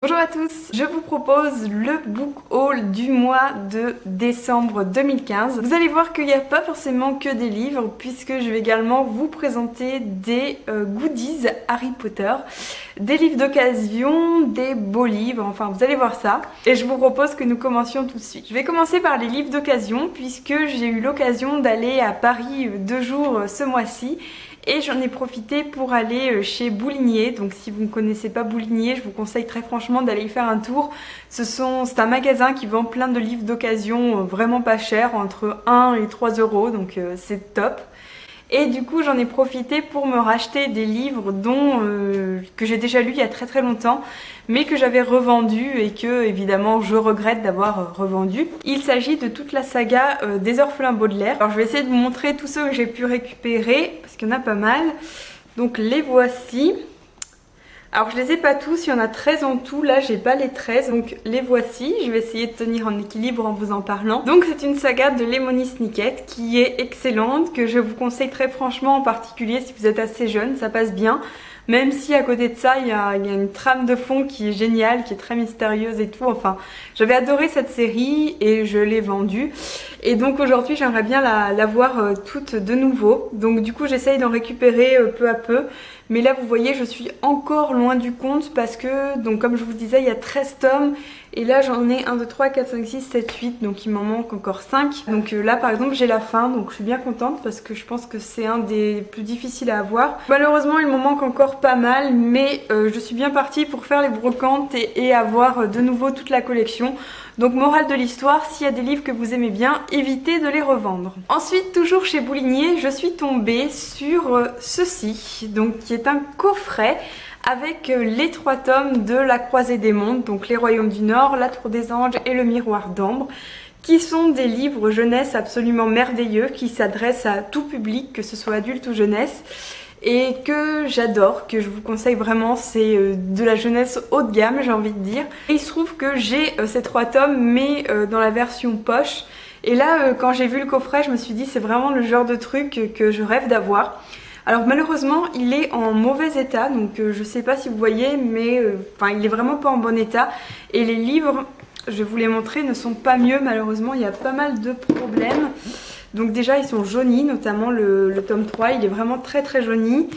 Bonjour à tous, je vous propose le book haul du mois de décembre 2015. Vous allez voir qu'il n'y a pas forcément que des livres puisque je vais également vous présenter des goodies Harry Potter, des livres d'occasion, des beaux livres, enfin vous allez voir ça. Et je vous propose que nous commencions tout de suite. Je vais commencer par les livres d'occasion puisque j'ai eu l'occasion d'aller à Paris 2 jours ce mois-ci. Et j'en ai profité pour aller chez Boulinier. Donc si vous ne connaissez pas Boulinier, je vous conseille très franchement d'aller y faire un tour. C'est un magasin qui vend plein de livres d'occasion vraiment pas chers, entre 1 et 3 euros, donc c'est top. Et du coup j'en ai profité pour me racheter des livres que j'ai déjà lus il y a très longtemps, mais que j'avais revendu et que évidemment je regrette d'avoir revendu. Il s'agit de toute la saga des Orphelins Baudelaire. Alors je vais essayer de vous montrer tous ceux que j'ai pu récupérer, parce qu'il y en a pas mal. Donc les voici. Alors je les ai pas tous, il y en a 13 en tout, là j'ai pas les 13, donc les voici, je vais essayer de tenir en équilibre en vous en parlant. Donc c'est une saga de Lemony Snicket qui est excellente, que je vous conseille très franchement, en particulier si vous êtes assez jeune, ça passe bien. Même si à côté de ça, il y a une trame de fond qui est géniale, qui est très mystérieuse et tout. Enfin, j'avais adoré cette série et je l'ai vendue. Et donc aujourd'hui, j'aimerais bien la voir toute de nouveau. Donc du coup, j'essaye d'en récupérer peu à peu. Mais là, vous voyez, je suis encore loin du compte parce que, donc comme je vous disais, il y a 13 tomes. Et là, j'en ai 1, 2, 3, 4, 5, 6, 7, 8. Donc il m'en manque encore 5. Donc là, par exemple, j'ai la fin. Donc je suis bien contente parce que je pense que c'est un des plus difficiles à avoir. Malheureusement, il m'en manque encore pas mal. Mais je suis bien partie pour faire les brocantes et avoir de nouveau toute la collection. Donc morale de l'histoire, s'il y a des livres que vous aimez bien, évitez de les revendre. Ensuite, toujours chez Boulinier, je suis tombée sur ceci, donc qui est un coffret avec les 3 tomes de La Croisée des Mondes, donc Les Royaumes du Nord, La Tour des Anges et Le Miroir d'Ambre, qui sont des livres jeunesse absolument merveilleux, qui s'adressent à tout public, que ce soit adulte ou jeunesse, et que j'adore, que je vous conseille vraiment. C'est de la jeunesse haut de gamme, j'ai envie de dire. Et il se trouve que j'ai ces 3 tomes, mais dans la version poche. Et là, quand j'ai vu le coffret, je me suis dit c'est vraiment le genre de truc que je rêve d'avoir. Alors malheureusement, il est en mauvais état, donc je sais pas si vous voyez, mais il est vraiment pas en bon état. Et les livres, je vais vous les montrer, ne sont pas mieux malheureusement, il y a pas mal de problèmes. Donc déjà ils sont jaunis, notamment le tome 3, il est vraiment très jauni.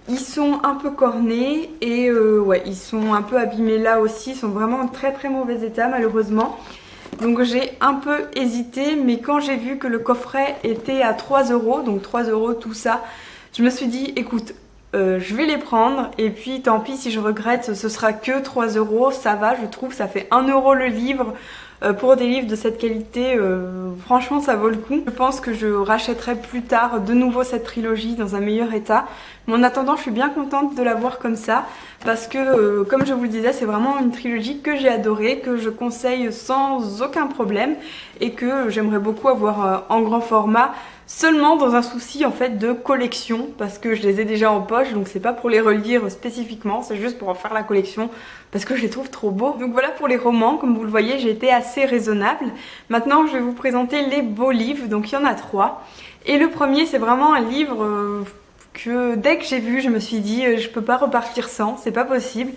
Ils sont un peu cornés et ouais, ils sont un peu abîmés là aussi, ils sont vraiment en très mauvais état malheureusement. Donc j'ai un peu hésité, mais quand j'ai vu que le coffret était à 3 euros, donc 3 euros tout ça, je me suis dit écoute, je vais les prendre et puis tant pis si je regrette, ce sera que 3 euros, ça va, je trouve, ça fait 1 euro le livre. Pour des livres de cette qualité, franchement ça vaut le coup. Je pense que je rachèterai plus tard de nouveau cette trilogie dans un meilleur état. Mais en attendant, je suis bien contente de la voir comme ça. Parce que, comme je vous le disais, c'est vraiment une trilogie que j'ai adorée, que je conseille sans aucun problème. Et que j'aimerais beaucoup avoir en grand format. Seulement dans un souci en fait de collection, parce que je les ai déjà en poche, donc c'est pas pour les relire spécifiquement, c'est juste pour en faire la collection parce que je les trouve trop beaux. Donc voilà pour les romans, comme vous le voyez j'ai été assez raisonnable. Maintenant je vais vous présenter les beaux livres, donc il y en a 3. Et le premier c'est vraiment un livre que dès que j'ai vu je me suis dit je peux pas repartir sans, c'est pas possible.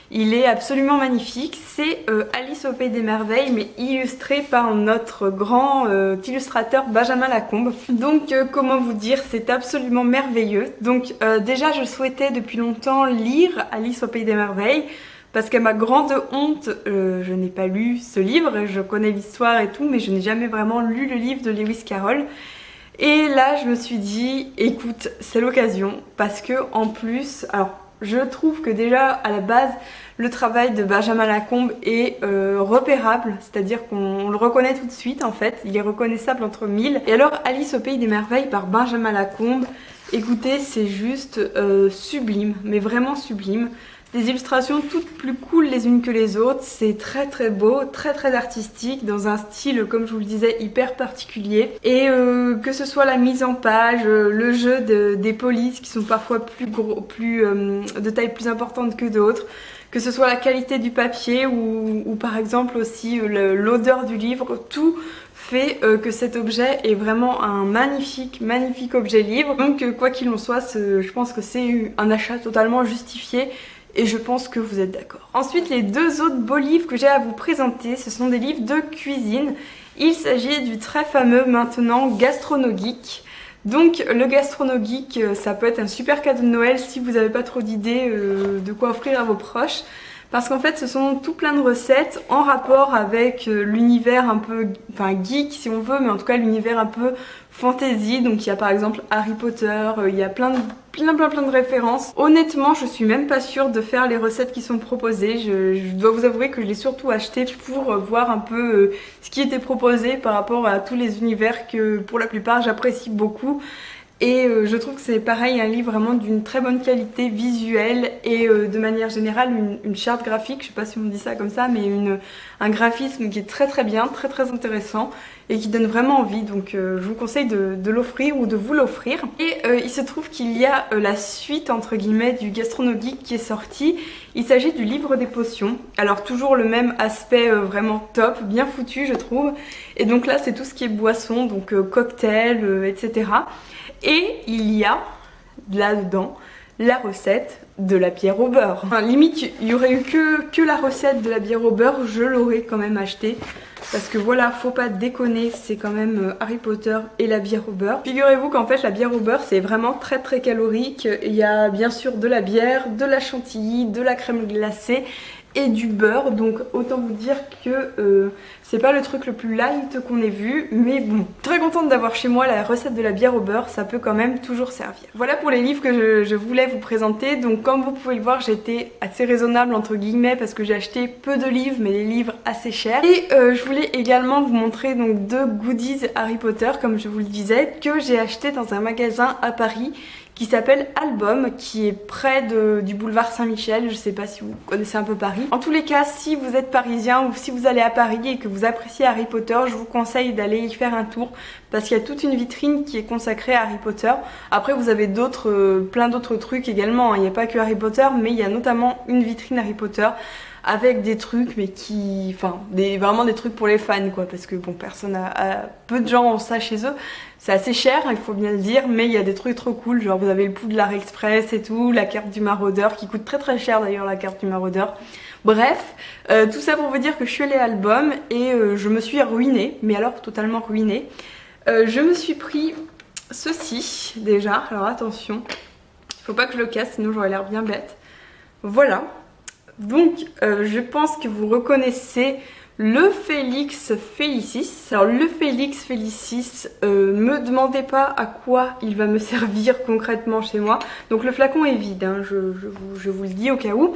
Il est absolument magnifique, c'est Alice au Pays des Merveilles, mais illustré par notre grand illustrateur Benjamin Lacombe. Donc comment vous dire, c'est absolument merveilleux. Donc déjà je souhaitais depuis longtemps lire Alice au Pays des Merveilles, parce qu'à ma grande honte, je n'ai pas lu ce livre, je connais l'histoire et tout, mais je n'ai jamais vraiment lu le livre de Lewis Carroll. Et là je me suis dit, écoute, c'est l'occasion, parce que en plus, alors je trouve que déjà à la base le travail de Benjamin Lacombe est repérable, c'est-à-dire qu'on le reconnaît tout de suite en fait, il est reconnaissable entre mille. Et alors Alice au Pays des Merveilles par Benjamin Lacombe, écoutez c'est juste sublime, mais vraiment sublime. Des illustrations toutes plus cool les unes que les autres, c'est très beau, très artistique, dans un style comme je vous le disais hyper particulier. Et que ce soit la mise en page, le jeu des polices qui sont parfois plus gros, de taille plus importante que d'autres, que ce soit la qualité du papier ou par exemple aussi l'odeur du livre, tout fait que cet objet est vraiment un magnifique objet livre. Donc quoi qu'il en soit, je pense que c'est un achat totalement justifié. et je pense que vous êtes d'accord. Ensuite, les deux autres beaux livres que j'ai à vous présenter, ce sont des livres de cuisine. Il s'agit du très fameux maintenant Gastronogeek. Donc le Gastronogeek, ça peut être un super cadeau de Noël si vous n'avez pas trop d'idées de quoi offrir à vos proches. Parce qu'en fait ce sont tout plein de recettes en rapport avec l'univers un peu, enfin geek si on veut, mais en tout cas l'univers un peu fantasy. Donc il y a par exemple Harry Potter, il y a plein de références. Honnêtement je suis même pas sûre de faire les recettes qui sont proposées. Je dois vous avouer que je l'ai surtout acheté pour voir un peu ce qui était proposé par rapport à tous les univers que pour la plupart j'apprécie beaucoup. Et je trouve que c'est pareil, un livre vraiment d'une très bonne qualité visuelle et de manière générale une charte graphique, je sais pas si on dit ça comme ça, mais un graphisme qui est très bien, très intéressant et qui donne vraiment envie. Donc je vous conseille de l'offrir ou de vous l'offrir. Et il se trouve qu'il y a la suite entre guillemets du Gastronogeek qui est sorti. Il s'agit du livre des potions. Alors toujours le même aspect vraiment top, bien foutu je trouve. Et donc là c'est tout ce qui est boisson, donc cocktail, etc. Et il y a là-dedans la recette de la bière au beurre. Enfin, limite, il y aurait eu que la recette de la bière au beurre, je l'aurais quand même acheté. Parce que voilà, faut pas déconner, c'est quand même Harry Potter et la bière au beurre. Figurez-vous qu'en fait la bière au beurre c'est vraiment très calorique. Il y a bien sûr de la bière, de la chantilly, de la crème glacée et du beurre, donc autant vous dire que c'est pas le truc le plus light qu'on ait vu, mais bon, très contente d'avoir chez moi la recette de la bière au beurre, ça peut quand même toujours servir. Voilà pour les livres que je voulais vous présenter. Donc comme vous pouvez le voir, j'étais assez raisonnable entre guillemets parce que j'ai acheté peu de livres, mais des livres assez chers. Et je voulais également vous montrer donc deux goodies Harry Potter, comme je vous le disais, que j'ai acheté dans un magasin à Paris qui s'appelle Album, qui est près du boulevard Saint-Michel. Je sais pas si vous connaissez un peu Paris. En tous les cas, si vous êtes parisien ou si vous allez à Paris et que vous appréciez Harry Potter, je vous conseille d'aller y faire un tour parce qu'il y a toute une vitrine qui est consacrée à Harry Potter. Après vous avez plein d'autres trucs également, il n'y a pas que Harry Potter, mais il y a notamment une vitrine Harry Potter avec des trucs mais vraiment des trucs pour les fans quoi, parce que bon, peu de gens ont ça chez eux. C'est assez cher, il faut bien le dire, mais il y a des trucs trop cool, genre vous avez le Poudlard Express et tout, la carte du maraudeur qui coûte très cher d'ailleurs, la carte du maraudeur. Bref, tout ça pour vous dire que je suis allée à Album et je me suis ruinée, mais alors totalement ruinée. Je me suis pris ceci déjà, alors attention, il faut pas que je le casse sinon j'aurais l'air bien bête. Voilà. Donc je pense que vous reconnaissez le Felix Felicis. Alors le Felix Felicis, me demandez pas à quoi il va me servir concrètement chez moi. Donc le flacon est vide, hein, je vous le dis au cas où.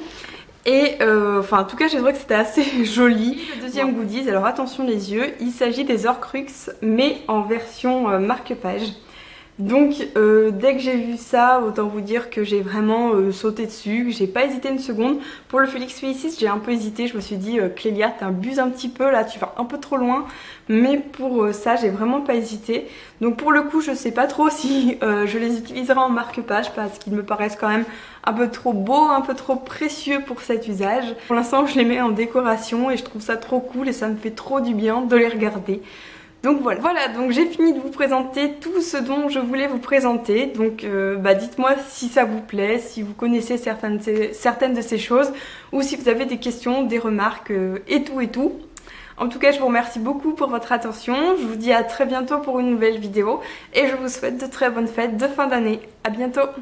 Et en tout cas j'ai trouvé que c'était assez joli. Le deuxième goodies, alors attention les yeux, il s'agit des Horcruxes mais en version marque-page. Donc dès que j'ai vu ça, autant vous dire que j'ai vraiment sauté dessus, j'ai pas hésité une seconde. Pour le Felix Felicis, j'ai un peu hésité, je me suis dit Clélia, t'abuses un petit peu là, tu vas un peu trop loin. Mais pour ça, j'ai vraiment pas hésité. Donc pour le coup, je sais pas trop si je les utiliserai en marque-page parce qu'ils me paraissent quand même un peu trop beaux, un peu trop précieux pour cet usage. Pour l'instant, je les mets en décoration et je trouve ça trop cool et ça me fait trop du bien de les regarder. Donc voilà, donc j'ai fini de vous présenter tout ce dont je voulais vous présenter. Donc dites-moi si ça vous plaît, si vous connaissez certaines de ces choses ou si vous avez des questions, des remarques et tout. En tout cas, je vous remercie beaucoup pour votre attention. Je vous dis à très bientôt pour une nouvelle vidéo et je vous souhaite de très bonnes fêtes de fin d'année. À bientôt!